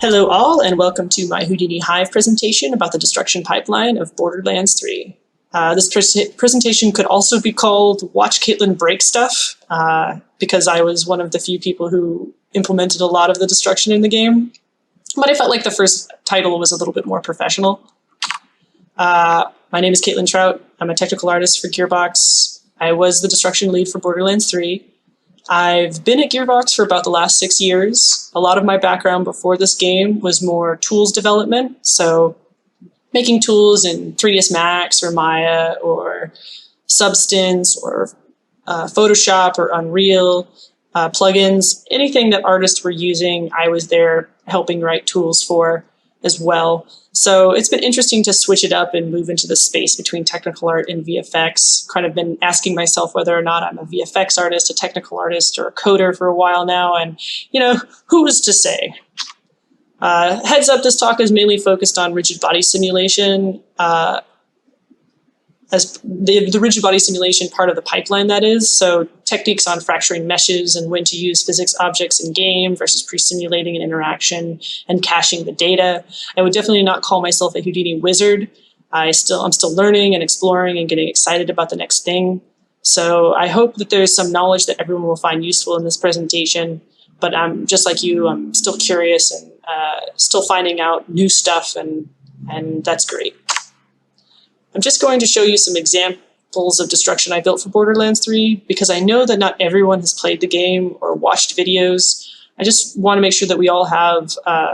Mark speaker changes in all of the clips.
Speaker 1: Hello all, and welcome to my Houdini HIVE presentation about the destruction pipeline of Borderlands 3. This presentation could also be called Watch Caitlyn Break Stuff, because I was one of the few people who implemented a lot of the destruction in the game. But I felt like the first title was a little bit more professional. My name is Caitlyn Trout. I'm a technical artist for Gearbox. I was the destruction lead for Borderlands 3. I've been at Gearbox for about the last 6 years. A lot of my background before this game was more tools development, so making tools in 3ds Max or Maya or Substance or Photoshop or Unreal, plugins, anything that artists were using, I was there helping write tools for as well. So it's been interesting to switch it up and move into the space between technical art and VFX. Kind of been asking myself whether or not I'm a VFX artist, a technical artist, or a coder for a while now, and who is to say? Heads up, this talk is mainly focused on rigid body simulation, as the rigid body simulation part of the pipeline, that is. So techniques on fracturing meshes and when to use physics objects in game versus pre-simulating an interaction and caching the data. I would definitely not call myself a Houdini wizard. I'm still learning and exploring and getting excited about the next thing. So I hope that there's some knowledge that everyone will find useful in this presentation. But I'm just like you, I'm still curious and still finding out new stuff, and that's great. I'm just going to show you some examples of destruction I built for Borderlands 3 because I know that not everyone has played the game or watched videos. I just want to make sure that we all have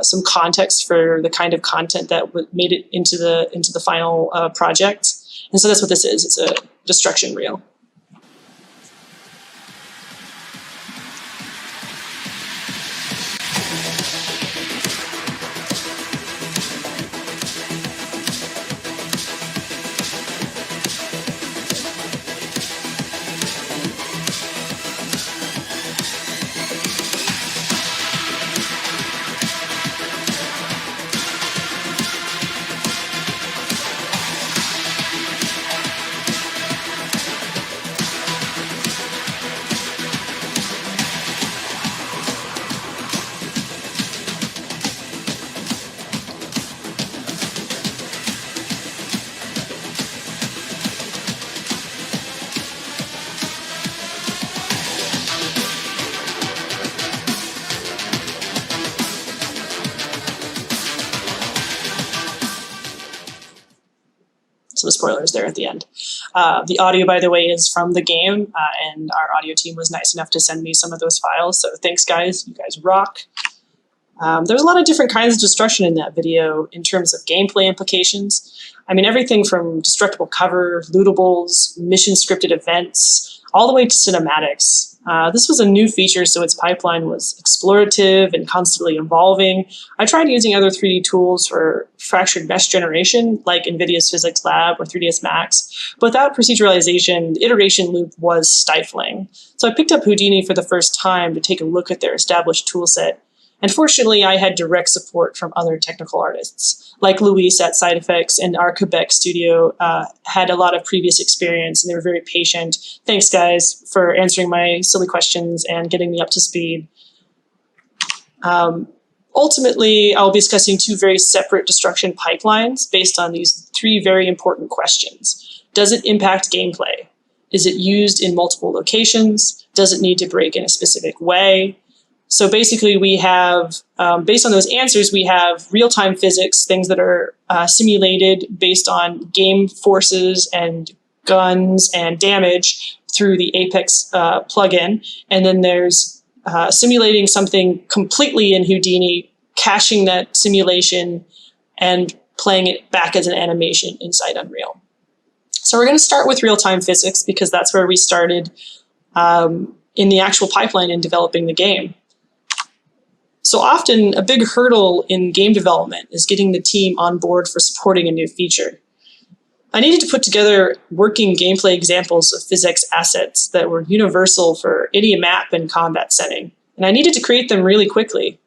Speaker 1: some context for the kind of content that made it into the final project. And so that's what this is. It's a destruction reel. So the spoilers there at the end. The audio, by the way, is from the game, and our audio team was nice enough to send me some of those files. So thanks, guys. You guys rock. There's a lot of different kinds of destruction in that video in terms of gameplay implications. I mean, everything from destructible cover, lootables, mission scripted events, all the way to cinematics. This was a new feature, so its pipeline was explorative and constantly evolving. I tried using other 3D tools for fractured mesh generation, like NVIDIA's Physics Lab or 3ds Max, but without proceduralization, the iteration loop was stifling. So I picked up Houdini for the first time to take a look at their established toolset. And fortunately, I had direct support from other technical artists, like Luis at Side Effects and our Quebec studio had a lot of previous experience, and they were very patient. Thanks, guys, for answering my silly questions and getting me up to speed. Ultimately, I'll be discussing 2 very separate destruction pipelines based on these 3 very important questions. Does it impact gameplay? Is it used in multiple locations? Does it need to break in a specific way? So basically we have, based on those answers, we have real-time physics, things that are simulated based on game forces and guns and damage through the Apex plugin. And then there's simulating something completely in Houdini, caching that simulation and playing it back as an animation inside Unreal. So we're going to start with real-time physics because that's where we started in the actual pipeline in developing the game. So often, a big hurdle in game development is getting the team on board for supporting a new feature. I needed to put together working gameplay examples of physics assets that were universal for any map and combat setting, and I needed to create them really quickly.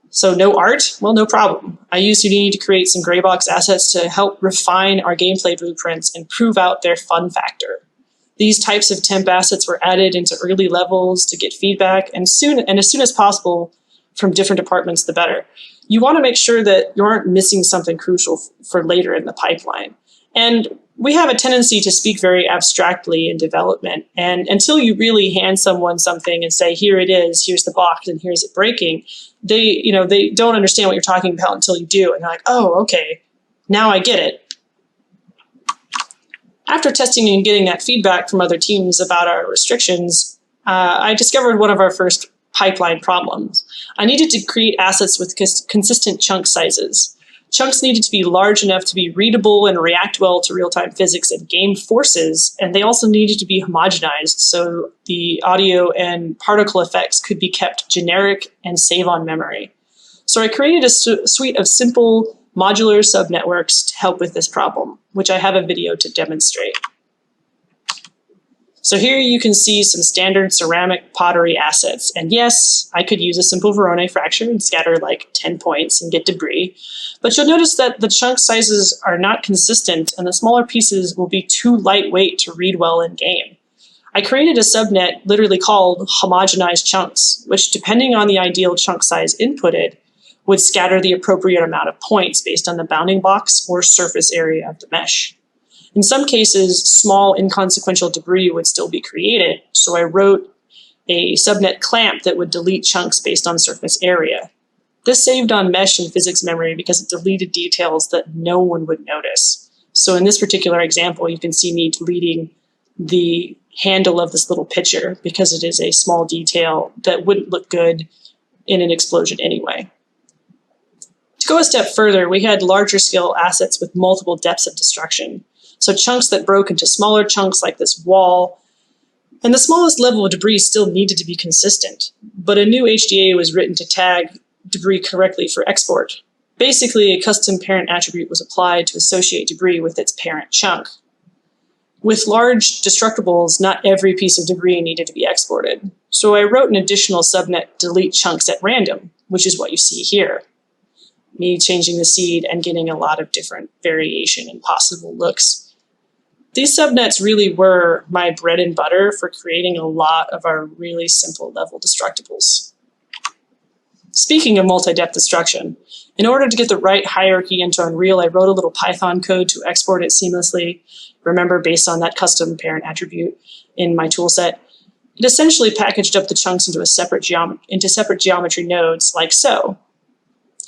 Speaker 1: So no art? Well, no problem. I used Houdini to create some gray box assets to help refine our gameplay blueprints and prove out their fun factor. These types of temp assets were added into early levels to get feedback, and as soon as possible, from different departments, the better. you want to make sure that you aren't missing something crucial for later in the pipeline. And we have a tendency to speak very abstractly in development. And until you really hand someone something and say, here it is, here's the box, and here's it breaking, they don't understand what you're talking about until you do. And they're like, oh, okay, now I get it. After testing and getting that feedback from other teams about our restrictions, I discovered one of our first pipeline problems. I needed to create assets with consistent chunk sizes. Chunks needed to be large enough to be readable and react well to real-time physics and game forces, and they also needed to be homogenized so the audio and particle effects could be kept generic and save on memory. So I created a suite of simple modular subnetworks to help with this problem, which I have a video to demonstrate. So here you can see some standard ceramic pottery assets. And yes, I could use a simple Verone fracture and scatter like 10 points and get debris. But you'll notice that the chunk sizes are not consistent and the smaller pieces will be too lightweight to read well in game. I created a subnet literally called homogenized chunks, which depending on the ideal chunk size inputted, would scatter the appropriate amount of points based on the bounding box or surface area of the mesh. In some cases, small inconsequential debris would still be created, so I wrote a subnet clamp that would delete chunks based on surface area. This saved on mesh and physics memory because it deleted details that no one would notice. So in this particular example, you can see me deleting the handle of this little pitcher because it is a small detail that wouldn't look good in an explosion anyway. To go a step further, we had larger scale assets with multiple depths of destruction. So chunks that broke into smaller chunks like this wall, and the smallest level of debris still needed to be consistent, but a new HDA was written to tag debris correctly for export. Basically, a custom parent attribute was applied to associate debris with its parent chunk. With large destructibles, not every piece of debris needed to be exported. So I wrote an additional subnet delete chunks at random, which is what you see here. Me changing the seed and getting a lot of different variation and possible looks. These subnets really were my bread and butter for creating a lot of our really simple level destructibles. Speaking of multi-depth destruction, in order to get the right hierarchy into Unreal, I wrote a little Python code to export it seamlessly, remember based on that custom parent attribute in my toolset. It essentially packaged up the chunks into separate geometry nodes like so.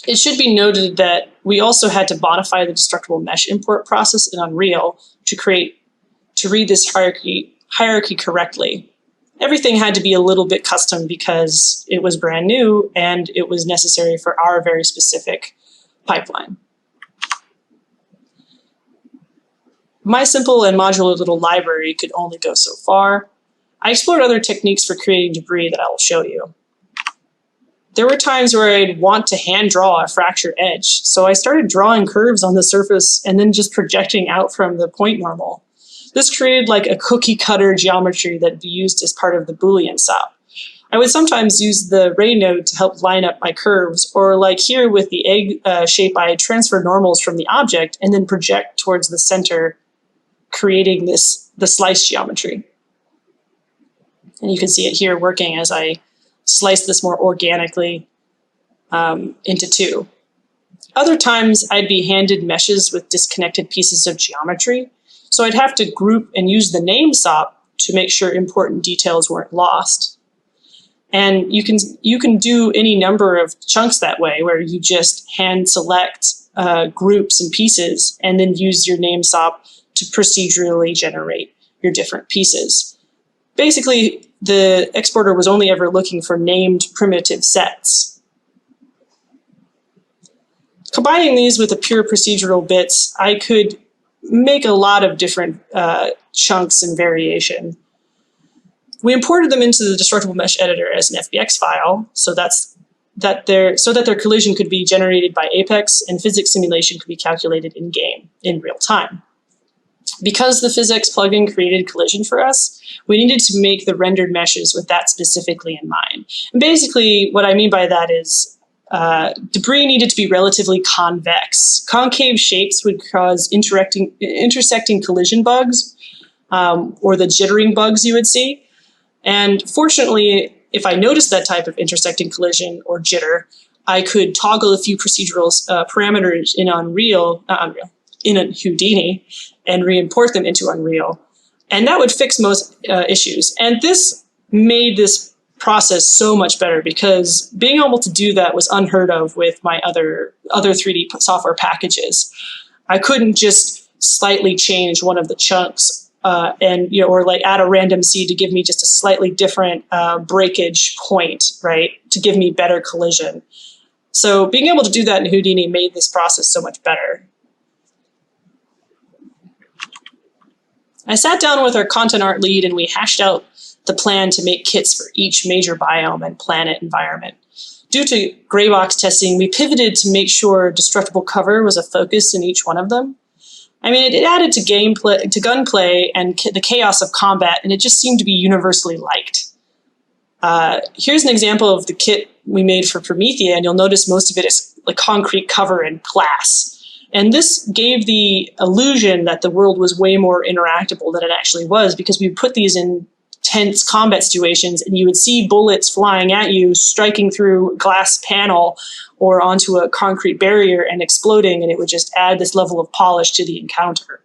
Speaker 1: It should be noted that we also had to modify the destructible mesh import process in Unreal to read this hierarchy correctly. Everything had to be a little bit custom because it was brand new and it was necessary for our very specific pipeline. My simple and modular little library could only go so far. I explored other techniques for creating debris that I will show you. There were times where I'd want to hand draw a fracture edge, so I started drawing curves on the surface and then just projecting out from the point normal. This created like a cookie cutter geometry that would be used as part of the Boolean SOP. I would sometimes use the ray node to help line up my curves, or like here with the egg shape, I transfer normals from the object and then project towards the center, creating the slice geometry. And you can see it here working as I slice this more organically into two. Other times I'd be handed meshes with disconnected pieces of geometry, so I'd have to group and use the name SOP to make sure important details weren't lost. And you can do any number of chunks that way, where you just hand select groups and pieces and then use your name SOP to procedurally generate your different pieces. Basically, the exporter was only ever looking for named primitive sets. Combining these with the pure procedural bits, I could make a lot of different chunks and variation. We imported them into the destructible mesh editor as an FBX file, so that their collision could be generated by Apex and physics simulation could be calculated in game in real time. Because the physics plugin created collision for us, we needed to make the rendered meshes with that specifically in mind. And basically, what I mean by that is debris needed to be relatively convex. Concave shapes would cause intersecting collision bugs, or the jittering bugs you would see. And fortunately, if I noticed that type of intersecting collision or jitter, I could toggle a few procedural parameters in in a Houdini and re-import them into Unreal. And that would fix most issues. And this made this process so much better because being able to do that was unheard of with my other 3D software packages. I couldn't just slightly change one of the chunks or like add a random seed to give me just a slightly different breakage point, right, to give me better collision. So being able to do that in Houdini made this process so much better. I sat down with our content art lead and we hashed out the plan to make kits for each major biome and planet environment. Due to gray box testing, we pivoted to make sure destructible cover was a focus in each one of them. I mean, it added to gameplay, to gunplay, and the chaos of combat, and it just seemed to be universally liked. Here's an example of the kit we made for Promethea, and you'll notice most of it is like concrete cover and glass. And this gave the illusion that the world was way more interactable than it actually was, because we put these in tense combat situations and you would see bullets flying at you, striking through a glass panel or onto a concrete barrier and exploding, and it would just add this level of polish to the encounter.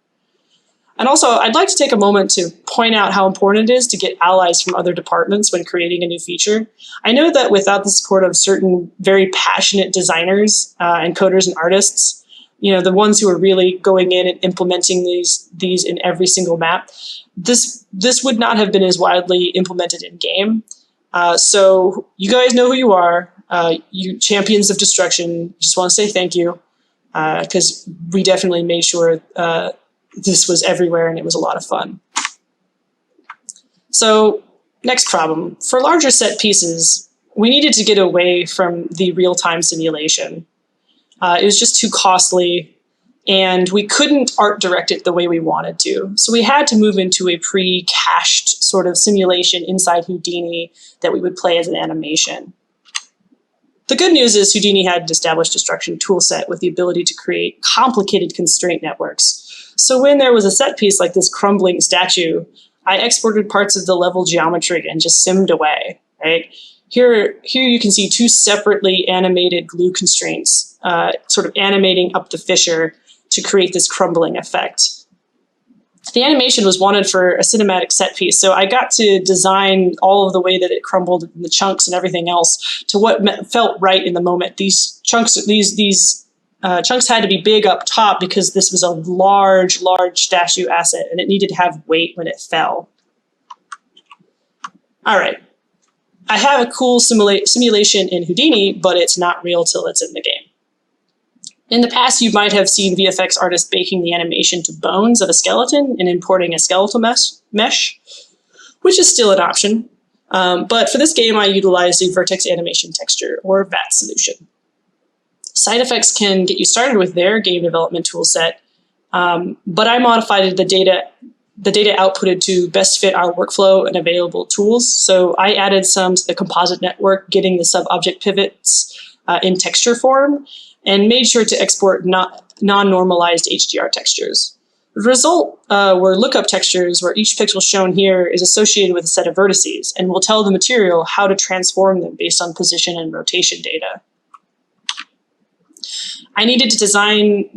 Speaker 1: And also, I'd like to take a moment to point out how important it is to get allies from other departments when creating a new feature. I know that without the support of certain very passionate designers and coders and artists, you know, the ones who are really going in and implementing these in every single map, this would not have been as widely implemented in game. So you guys know who you are, you champions of destruction. Just want to say thank you, because we definitely made sure this was everywhere and it was a lot of fun. So next problem, for larger set pieces, we needed to get away from the real-time simulation. It was just too costly, and we couldn't art direct it the way we wanted to. So we had to move into a pre-cached sort of simulation inside Houdini that we would play as an animation. The good news is Houdini had an established destruction toolset with the ability to create complicated constraint networks. So when there was a set piece like this crumbling statue, I exported parts of the level geometry and just simmed away, right? Here you can see two separately animated glue constraints, sort of animating up the fissure to create this crumbling effect. The animation was wanted for a cinematic set piece, so I got to design all of the way that it crumbled in the chunks and everything else to what felt right in the moment. These chunks had to be big up top because this was a large statue asset and it needed to have weight when it fell. All right. I have a cool simulation in Houdini, but it's not real till it's in the game. In the past, you might have seen VFX artists baking the animation to bones of a skeleton and importing a skeletal mesh, which is still an option. But for this game, I utilized a vertex animation texture, or VAT solution. Side effects can get you started with their game development toolset, but I modified the data outputted to best fit our workflow and available tools. So I added some to the composite network, getting the sub-object pivots in texture form, and made sure to export non-normalized HDR textures. The result were lookup textures where each pixel shown here is associated with a set of vertices and will tell the material how to transform them based on position and rotation data. I needed to design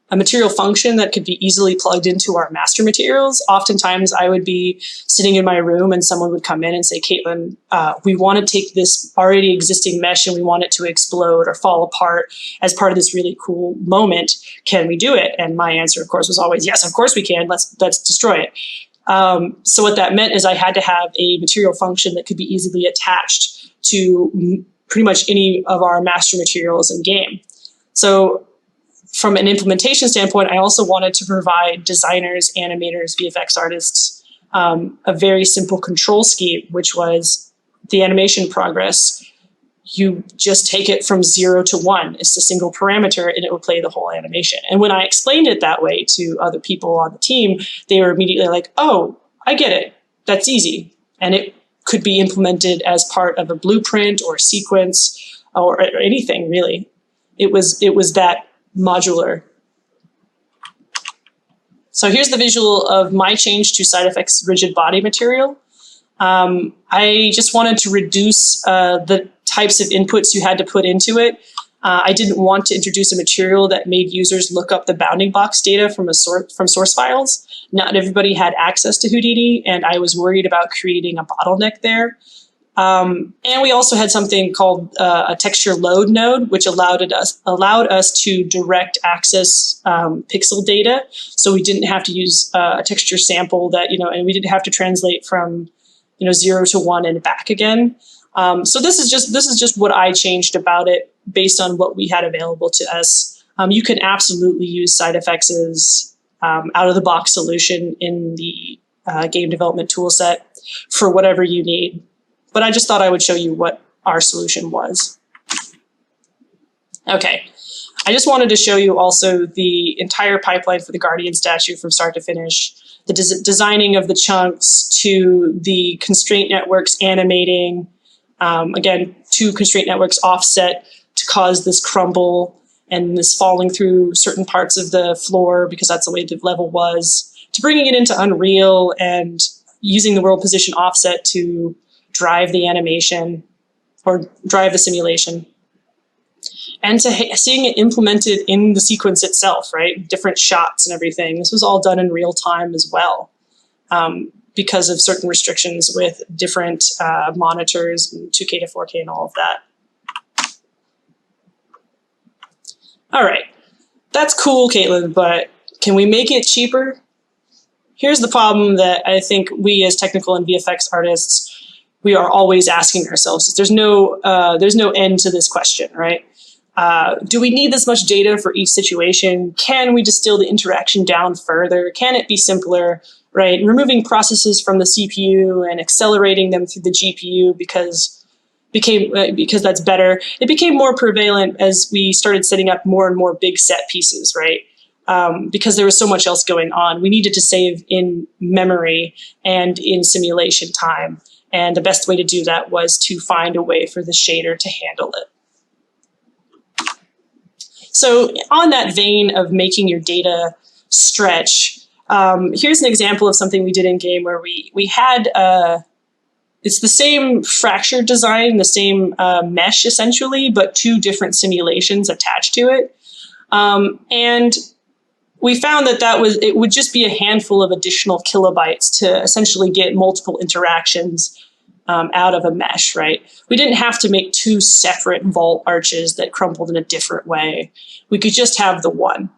Speaker 1: a material function that could be easily plugged into our master materials. Oftentimes I would be sitting in my room and someone would come in and say, Caitlyn, we want to take this already existing mesh and we want it to explode or fall apart as part of this really cool moment. Can we do it? And my answer, of course, was always, yes, of course we can. Let's destroy it. So what that meant is I had to have a material function that could be easily attached to pretty much any of our master materials in game. So from an implementation standpoint, I also wanted to provide designers, animators, VFX artists, a very simple control scheme, which was the animation progress. You just take it from 0 to 1. It's a single parameter and it will play the whole animation. And when I explained it that way to other people on the team, they were immediately like, oh, I get it. That's easy. And it could be implemented as part of a blueprint or sequence or anything, really. It was that modular. So here's the visual of my change to side effects rigid body material. I just wanted to reduce the types of inputs you had to put into it. I didn't want to introduce a material that made users look up the bounding box data from source files. Not everybody had access to Houdini, and I was worried about creating a bottleneck there. And we also had something called a texture load node, which allowed us to direct access pixel data. So we didn't have to use a texture sample that, and we didn't have to translate from, 0 to 1 and back again. So this is just what I changed about it based on what we had available to us. You can absolutely use side effects as out of the box solution in the game development toolset for whatever you need. But I just thought I would show you what our solution was. Okay, I just wanted to show you also the entire pipeline for the Guardian statue from start to finish, the designing of the chunks to the constraint networks animating, again, 2 constraint networks offset to cause this crumble and this falling through certain parts of the floor because that's the way the level was, to bringing it into Unreal and using the world position offset to drive the animation or drive the simulation, and to seeing it implemented in the sequence itself, right? Different shots and everything. This was all done in real time as well because of certain restrictions with different monitors, 2K to 4K and all of that. All right, that's cool, Caitlyn, but can we make it cheaper? Here's the problem that I think we as technical and VFX artists, we are always asking ourselves. There's no end to this question, right? Do we need this much data for each situation? Can we distill the interaction down further? Can it be simpler, right? Removing processes from the CPU and accelerating them through the GPU because that's better. It became more prevalent as we started setting up more and more big set pieces, right? Because there was so much else going on. We needed to save in memory and in simulation time. And the best way to do that was to find a way for the shader to handle it. So on that vein of making your data stretch, here's an example of something we did in game where we had, it's the same fracture design, the same mesh essentially, but 2 different simulations attached to it. And we found that it would just be a handful of additional kilobytes to essentially get multiple interactions out of a mesh, right? We didn't have to make 2 separate vault arches that crumpled in a different way. We could just have the one.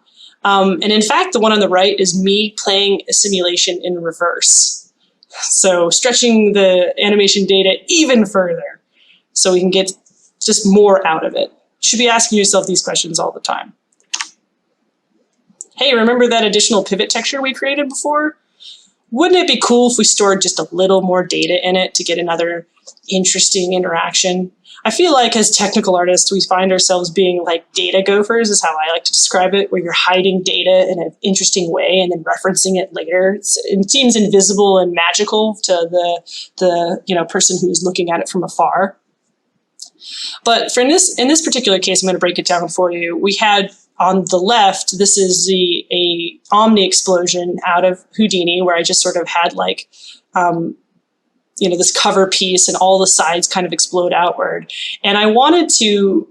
Speaker 1: And in fact, the one on the right is me playing a simulation in reverse. So stretching the animation data even further so we can get just more out of it. You should be asking yourself these questions all the time. Hey, remember that additional pivot texture we created before? Wouldn't it be cool if we stored just a little more data in it to get another interesting interaction? I feel like as technical artists, we find ourselves being like data gophers, is how I like to describe it, where you're hiding data in an interesting way and then referencing it later. It seems invisible and magical to the person who's looking at it from afar. But in this particular case, I'm going to break it down for you. We had on the left, this is a Omni explosion out of Houdini, where I just sort of had like, this cover piece and all the sides kind of explode outward. And I wanted to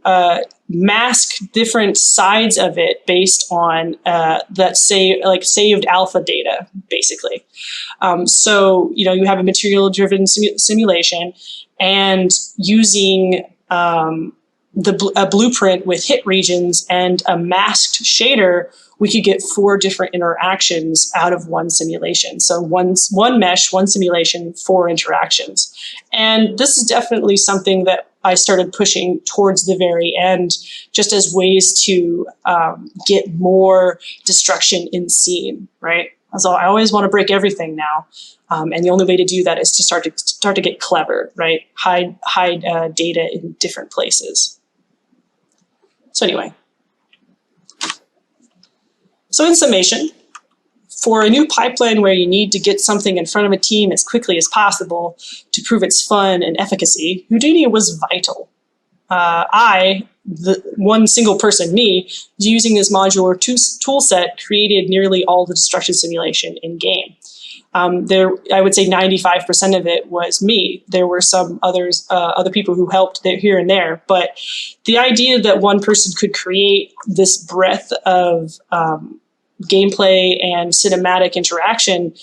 Speaker 1: mask different sides of it based on that saved alpha data, basically. So, you have a material-driven simulation, and using a blueprint with hit regions and a masked shader, we could get 4 different interactions out of one simulation. So one mesh, one simulation, 4 interactions. And this is definitely something that I started pushing towards the very end, just as ways to get more destruction in scene, right? So I always want to break everything now. And the only way to do that is to start to get clever, right? Hide data in different places. So anyway. So in summation, for a new pipeline where you need to get something in front of a team as quickly as possible to prove its fun and efficacy, Houdini was vital. The one single person, me, using this modular tool set, created nearly all the destruction simulation in game. I would say 95% of it was me. There were some other people who helped here and there, but the idea that one person could create this breadth of gameplay and cinematic interaction,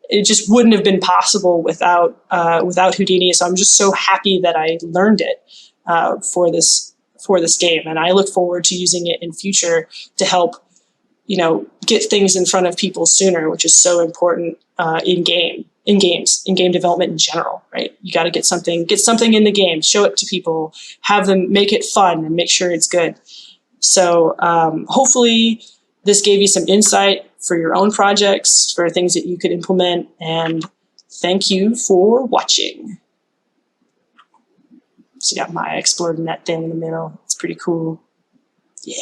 Speaker 1: it just wouldn't have been possible without Houdini. So I'm just so happy that I learned it for this game, and I look forward to using it in future to help, get things in front of people sooner, which is so important in game development in general, right? You got to get something in the game, show it to people, have them make it fun, and make sure it's good. So hopefully this gave you some insight for your own projects, for things that you could implement, and thank you for watching. So you got Maya exploding that thing in the middle. It's pretty cool. Yeah.